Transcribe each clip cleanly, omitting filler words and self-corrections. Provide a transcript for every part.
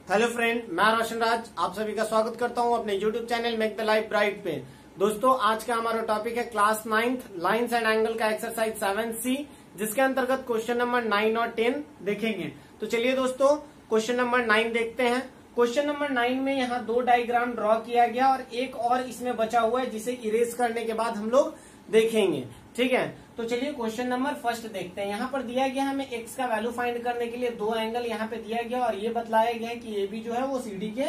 Hello friend, मैं रोशन राज आप सभी का स्वागत करता हूं अपने YouTube channel make the life bright पे। दोस्तों, आज का हमारा टॉपिक है class 9th lines and angle का एक्सरसाइज 7C, जिसके अंतर्गत क्वेश्चन नंबर 9 और 10 देखेंगे। तो चलिए दोस्तों, क्वेश्चन नंबर 9 देखते हैं। क्वेश्चन नंबर 9 में यहाँ दो डायग्राम ड्रॉ किया गया और एक और इसमें बचा हुआ है जिसे इरेज करने के बाद हम लोग देखेंगे। ठीक है, तो चलिए क्वेश्चन नंबर फर्स्ट देखते हैं। यहाँ पर दिया गया हमें एक्स का वैल्यू फाइंड करने के लिए दो एंगल यहाँ पे दिया गया और ये बतलाया गया है कि ए बी जो है वो सी डी के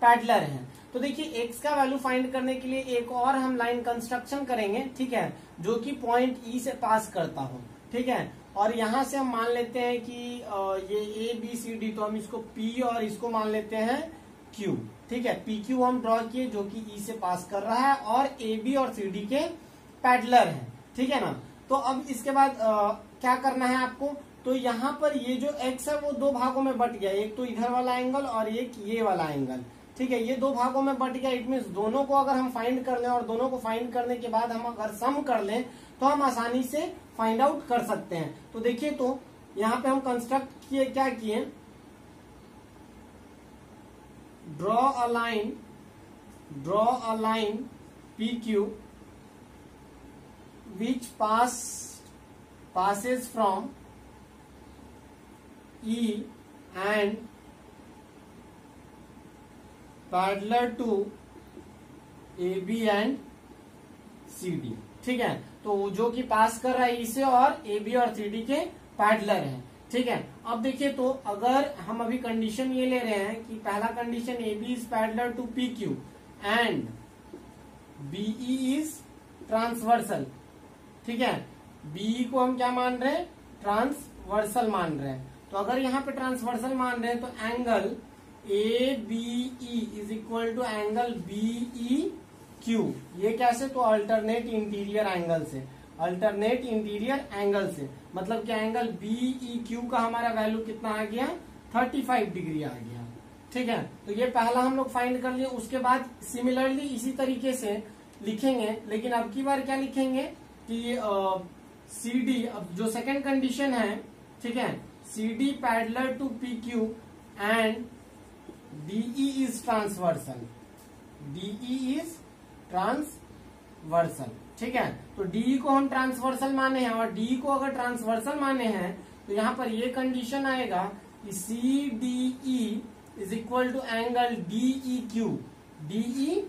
पैरेलल है। तो देखिए, एक्स का वैल्यू फाइंड करने के लिए एक और हम लाइन कंस्ट्रक्शन करेंगे, ठीक है, जो कि पॉइंट ई से पास करता हो। ठीक है, और यहाँ से हम मान लेते हैं कि ये ए बी सी डी, तो हम इसको पी और इसको मान लेते हैं क्यू। ठीक है, पी क्यू हम ड्रॉ किए जो कि ई से पास कर रहा है और ए बी और सी डी के पैरेलल है। ठीक है ना। तो अब इसके बाद क्या करना है आपको, तो यहाँ पर ये जो एक्स है वो दो भागों में बट गया, एक तो इधर वाला एंगल और एक ये वाला एंगल। ठीक है, ये दो भागों में बट गया। इट मीन्स दोनों को अगर हम फाइंड कर लें और दोनों को फाइंड करने के बाद हम अगर सम कर लें तो हम आसानी से फाइंड आउट कर सकते हैं। तो देखिए, तो यहाँ पे हम कंस्ट्रक्ट किए, क्या किए, draw a line P Q which passes from E and parallel to AB and CD। ठीक है, तो जो कि पास कर रहा है ई से और AB और CD के पैरेलल है। ठीक है, अब देखिए, तो अगर हम अभी कंडीशन ये ले रहे हैं कि पहला condition AB is parallel to PQ and BE is transversal. ठीक है, बी को हम क्या मान रहे हैं, ट्रांसवर्सल मान रहे हैं। तो अगर यहाँ पे ट्रांसवर्सल मान रहे हैं तो angle A B E is equal to angle B E Q. ये कैसे, तो अल्टरनेट इंटीरियर एंगल से, अल्टरनेट इंटीरियर एंगल से, मतलब कि एंगल बी ई क्यू का हमारा वैल्यू कितना आ गया, 35 डिग्री आ गया। ठीक है, तो ये पहला हम लोग फाइंड कर लिए। उसके बाद सिमिलरली इसी तरीके से लिखेंगे, लेकिन अब की बार क्या लिखेंगे कि सी डी, अब जो सेकेंड कंडीशन है, ठीक है, C D parallel to P Q and DE is transversal, DE is transversal. ठीक है, तो डीई को हम ट्रांसवर्सल माने हैं और डीई को अगर ट्रांसवर्सल माने हैं तो यहाँ पर ये कंडीशन आएगा कि C D E is equal to angle DE Q, DE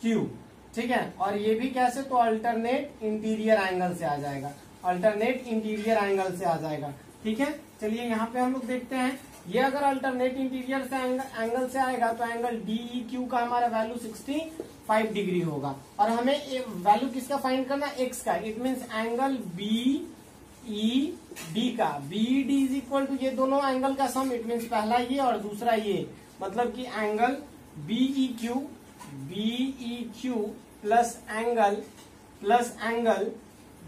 Q. ठीक है, और ये भी कैसे, तो अल्टरनेट इंटीरियर एंगल से आ जाएगा, अल्टरनेट इंटीरियर एंगल से आ जाएगा। ठीक है, चलिए यहाँ पे हम लोग देखते हैं, ये अगर अल्टरनेट इंटीरियर से एंगल से आएगा तो एंगल डीई क्यू का हमारा वैल्यू 65 डिग्री होगा। और हमें वैल्यू किसका फाइंड करना, एक्स का। It means angle B E D का, B D is equal to ये दोनों एंगल का सम। इट मीन्स पहला ये और दूसरा ये, मतलब कि angle BE Q plus angle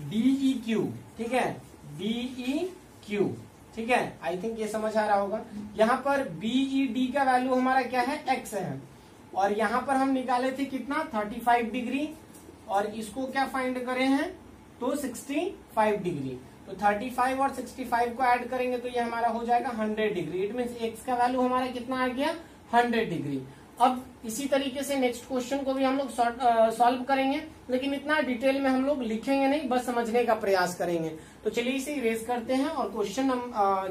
DE Q. ठीक है, डीई क्यू। ठीक है, आई थिंक ये समझ आ रहा होगा। यहाँ पर बीई डी का वैल्यू हमारा क्या है, एक्स है, और यहाँ पर हम निकाले थे कितना, 35 डिग्री, और इसको क्या फाइंड करे हैं, तो 65 डिग्री। तो 35 और 65 को ऐड करेंगे तो ये हमारा हो जाएगा 100 डिग्री। इट मीन्स एक्स का वैल्यू हमारा कितना आ गया, 100 डिग्री। अब इसी तरीके से नेक्स्ट क्वेश्चन को भी हम लोग सॉल्व करेंगे, लेकिन इतना डिटेल में हम लोग लिखेंगे नहीं, बस समझने का प्रयास करेंगे। तो चलिए इसे इरेज करते हैं और क्वेश्चन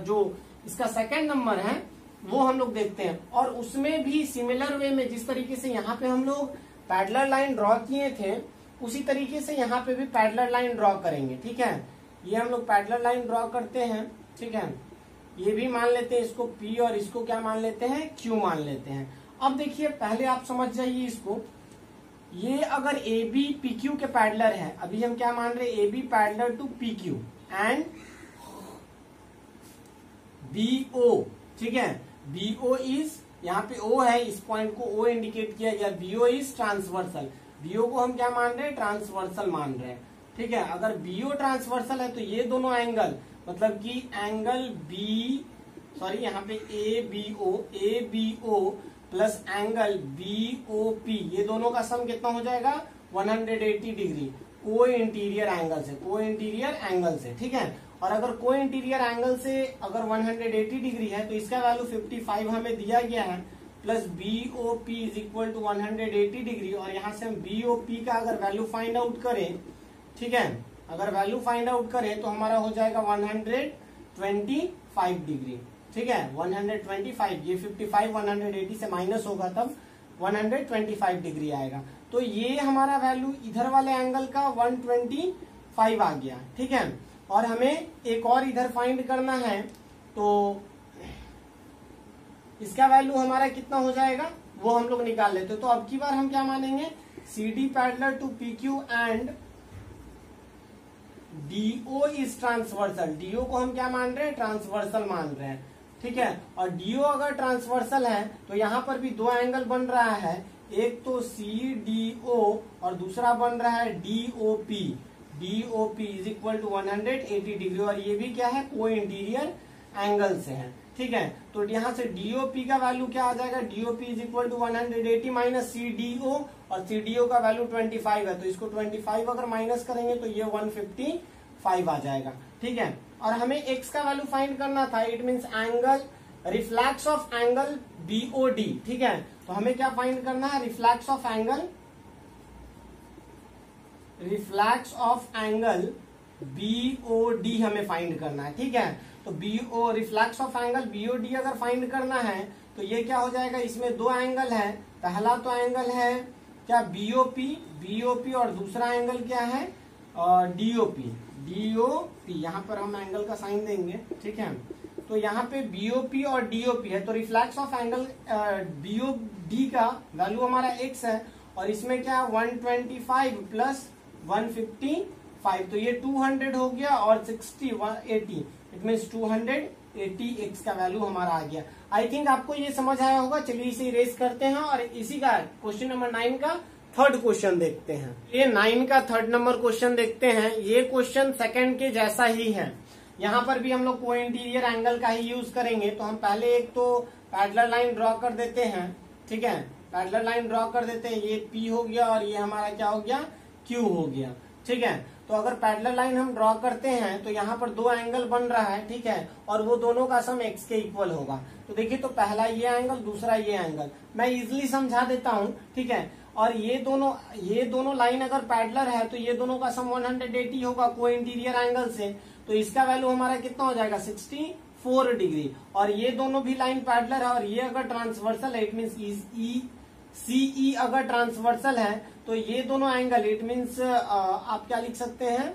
जो इसका सेकंड नंबर है वो हम लोग देखते हैं। और उसमें भी सिमिलर वे में, जिस तरीके से यहाँ पे हम लोग पैरेलल लाइन ड्रॉ किए थे, उसी तरीके से यहाँ पे भी पैरेलल लाइन ड्रॉ करेंगे। ठीक है, ये हम लोग पैरेलल लाइन ड्रॉ करते हैं। ठीक है, ये भी मान लेते हैं इसको पी और इसको क्या मान लेते हैं, क्यू मान लेते हैं। अब देखिए, पहले आप समझ जाइए इसको, ये अगर ए बी पी क्यू के पैरेलल है, अभी हम क्या मान रहे हैं, A B parallel to P Q and B O. ठीक है, बी ओ इज, यहाँ पे ओ है, इस पॉइंट को ओ इंडिकेट किया गया, B O is transversal. B O को हम क्या मान रहे हैं, ट्रांसवर्सल मान रहे हैं। ठीक है, अगर बी ओ ट्रांसवर्सल है तो ये दोनों एंगल, मतलब कि एंगल बी, सॉरी यहाँ पे A B O plus angle BOP, ये दोनों का सम कितना हो जाएगा, 180 डिग्री। को इंटीरियर एंगल से, ठीक है। और अगर कोई इंटीरियर एंगल से अगर 180 डिग्री है तो इसका वैल्यू 55 हमें दिया गया है, plus BOP is equal to 180 degree. और यहाँ से हम BOP का अगर वैल्यू फाइंड आउट करें, ठीक है, अगर वैल्यू फाइंड आउट करें तो हमारा हो जाएगा 125 डिग्री, ठीक है, 125। ये 55 180 से माइनस होगा तब 125 डिग्री आएगा। तो ये हमारा वैल्यू इधर वाले एंगल का 125 आ गया, ठीक है। और हमें एक और इधर फाइंड करना है, तो इसका वैल्यू हमारा कितना हो जाएगा वो हम लोग निकाल लेते। तो अब की बार हम क्या मानेंगे, CD parallel to PQ and DO is transversal. DO को हम क्या मान रहे हैं, ट्रांसवर्सल मान रहे हैं, ठीक है। और DO अगर ट्रांसवर्सल है तो यहाँ पर भी दो एंगल बन रहा है, एक तो CDO और दूसरा बन रहा है DOP। DOP is equal to 180 degree और ये भी क्या है, कोई इंटीरियर एंगल से है, ठीक है। तो यहाँ से DOP का वैल्यू क्या आ जाएगा, DOP is equal to 180 minus CDO, और CDO का वैल्यू 25 है, तो इसको 25 अगर माइनस करेंगे तो ये 155 आ जाएगा, ठीक है। और हमें x का वैल्यू फाइंड करना था, it means angle reflex of angle BOD, ठीक है। तो हमें क्या फाइंड करना है, रिफ्लैक्स ऑफ एंगल BOD हमें फाइंड करना है, ठीक है। तो रिफ्लैक्स ऑफ एंगल BOD अगर फाइंड करना है तो ये क्या हो जाएगा, इसमें दो एंगल है, पहला तो एंगल है क्या BOP और दूसरा एंगल क्या है DOP। यहाँ पर हम एंगल का साइन देंगे, ठीक है। तो यहाँ पे BOP और DOP है, तो रिफ्लैक्स ऑफ एंगल BOD का वैल्यू हमारा x है, और इसमें क्या 125 प्लस 155, तो ये 200 हो गया, और 60 180, इट मीन्स 280 x का वैल्यू हमारा आ गया। आई थिंक आपको ये समझ आया होगा। चलिए इसे इरेज करते हैं और इसी का क्वेश्चन नंबर 9 का थर्ड क्वेश्चन देखते हैं। ये 9 का थर्ड नंबर क्वेश्चन देखते हैं। ये क्वेश्चन सेकंड के जैसा ही है, यहाँ पर भी हम लोग कोई इंटीरियर एंगल का ही यूज करेंगे। तो हम पहले एक तो पैरेलल लाइन ड्रॉ कर देते हैं, ठीक है, पैरेलल लाइन ड्रॉ कर देते हैं। ये P हो गया और ये हमारा क्या हो गया, Q हो गया, ठीक है। तो अगर पैरेलल लाइन हम ड्रॉ करते हैं तो यहाँ पर दो एंगल बन रहा है, ठीक है, और वो दोनों का सम x के इक्वल होगा। तो देखिए, तो पहला ये एंगल, दूसरा ये एंगल, मैं इजिली समझा देता हूँ, ठीक है। और ये दोनों लाइन अगर पैरेलल है तो ये दोनों का सम 180 होगा कोई इंटीरियर एंगल से, तो इसका वैल्यू हमारा कितना हो जाएगा 64 डिग्री। और ये दोनों भी लाइन पैरेलल है और ये अगर ट्रांसवर्सल है, इट मीन्स CE अगर ट्रांसवर्सल है तो ये दोनों एंगल, इट मीन्स आप क्या लिख सकते हैं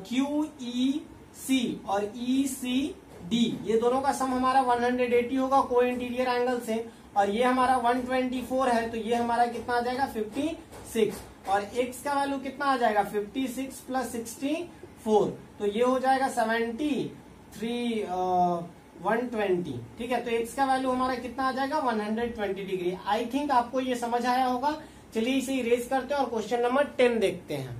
QEC और ECD, ये दोनों का सम हमारा 180 होगा कोई इंटीरियर एंगल से, और ये हमारा 124 है, तो ये हमारा कितना आ जाएगा 56, और x का वैल्यू कितना आ जाएगा 56 प्लस 64, तो ये हो जाएगा 73 120, ठीक है। तो x का वैल्यू हमारा कितना आ जाएगा 120 डिग्री। आई थिंक आपको ये समझ आया होगा। चलिए इसे इरेज करते हैं और क्वेश्चन नंबर 10 देखते हैं।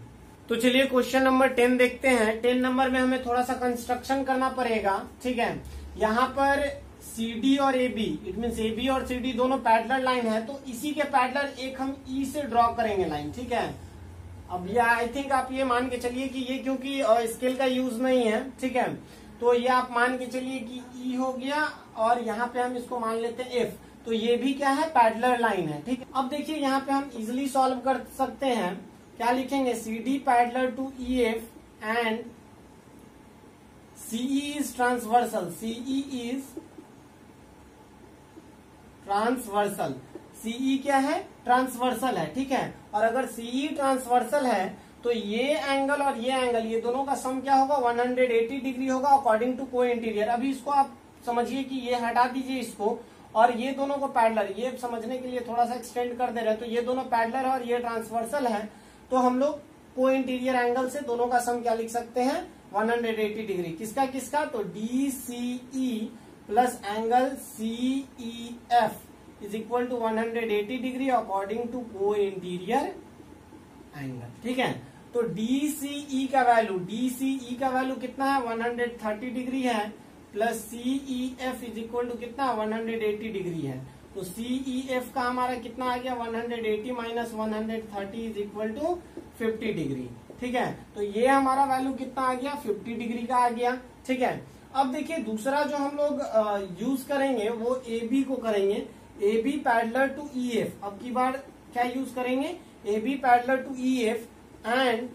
तो चलिए क्वेश्चन नंबर 10 देखते हैं। 10 नंबर में हमें थोड़ा सा कंस्ट्रक्शन करना पड़ेगा, ठीक है। यहाँ पर CD और AB, इट मीन्स AB और CD दोनों पैरेलल लाइन है, तो इसी के पैरेलल एक हम E से ड्रॉ करेंगे लाइन, ठीक है। अब ये आई थिंक आप ये मान के चलिए कि ये क्योंकि स्केल का यूज नहीं है, ठीक है, तो ये आप मान के चलिए कि E हो गया, और यहाँ पे हम इसको मान लेते हैं F, तो ये भी क्या है पैरेलल लाइन है, ठीक है। अब देखिए यहाँ पे हम इजिली सॉल्व कर सकते हैं। क्या लिखेंगे, CD parallel to EF and CE is transversal, CE is transversal, CE क्या है, ट्रांसवर्सल है, ठीक है। और अगर CE ट्रांसवर्सल है तो ये एंगल और ये एंगल, ये दोनों का सम क्या होगा 180 डिग्री होगा अकॉर्डिंग टू कोई इंटीरियर। अभी इसको आप समझिए कि ये हटा दीजिए इसको, और ये दोनों को पैरेलल, ये समझने के लिए थोड़ा सा एक्सटेंड कर दे रहे हैं, तो ये दोनों पैरेलल है और ये ट्रांसवर्सल है, तो हम लोग कोई इंटीरियर एंगल से दोनों का सम क्या लिख सकते हैं 180 डिग्री। किसका किसका, तो DCE plus angle CEF is equal to 180 degree according to कोई इंटीरियर एंगल, ठीक है। तो DCE का वैल्यू कितना है 130 डिग्री है, plus CEF is equal to कितना 180 डिग्री है। तो CEF का हमारा कितना आ गया 180 minus 130 is equal to 50 degree, ठीक है, तो ये हमारा वैल्यू कितना आ गया, 50 डिग्री का आ गया। ठीक है, अब देखिए दूसरा जो हम लोग यूज करेंगे वो ए बी को करेंगे, A B parallel to E F. अब की बार क्या यूज करेंगे, A B parallel to E F and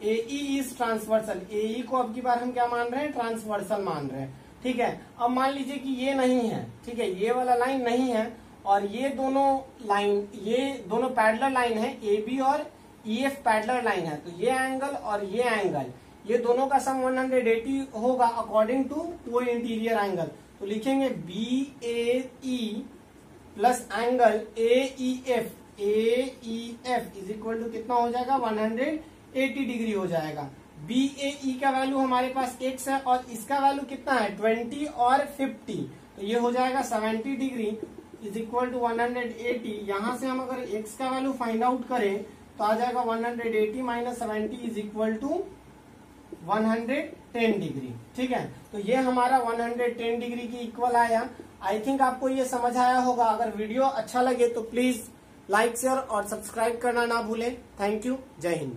A E is transversal. A E को अब की बार हम क्या मान रहे हैं, ट्रांसवर्सल मान रहे हैं। ठीक है, अब मान लीजिए कि ये नहीं है, ठीक है, ये वाला लाइन नहीं है और ये दोनों पैरेलल लाइन है, ए बी और ई एफ पैरेलल लाइन है, तो ये एंगल और ये एंगल, ये दोनों का सम 180 होगा अकॉर्डिंग टू वो इंटीरियर एंगल। तो लिखेंगे B A E plus angle A E F is equal to कितना हो जाएगा, 180 डिग्री हो जाएगा। बी ए ई का वैल्यू हमारे पास x है और इसका वैल्यू कितना है, 20 और 50, तो ये हो जाएगा 70 डिग्री इज इक्वल टू 180। यहां से हम अगर x का वैल्यू फाइंड आउट करें तो आ जाएगा 180 minus 70 is equal to 110 degree. ठीक है, तो ये हमारा 110 डिग्री की इक्वल आया। आई थिंक आपको ये समझ आया होगा। अगर वीडियो अच्छा लगे तो प्लीज लाइक शेयर और सब्सक्राइब करना ना भूलें। थैंक यू, जय हिंद।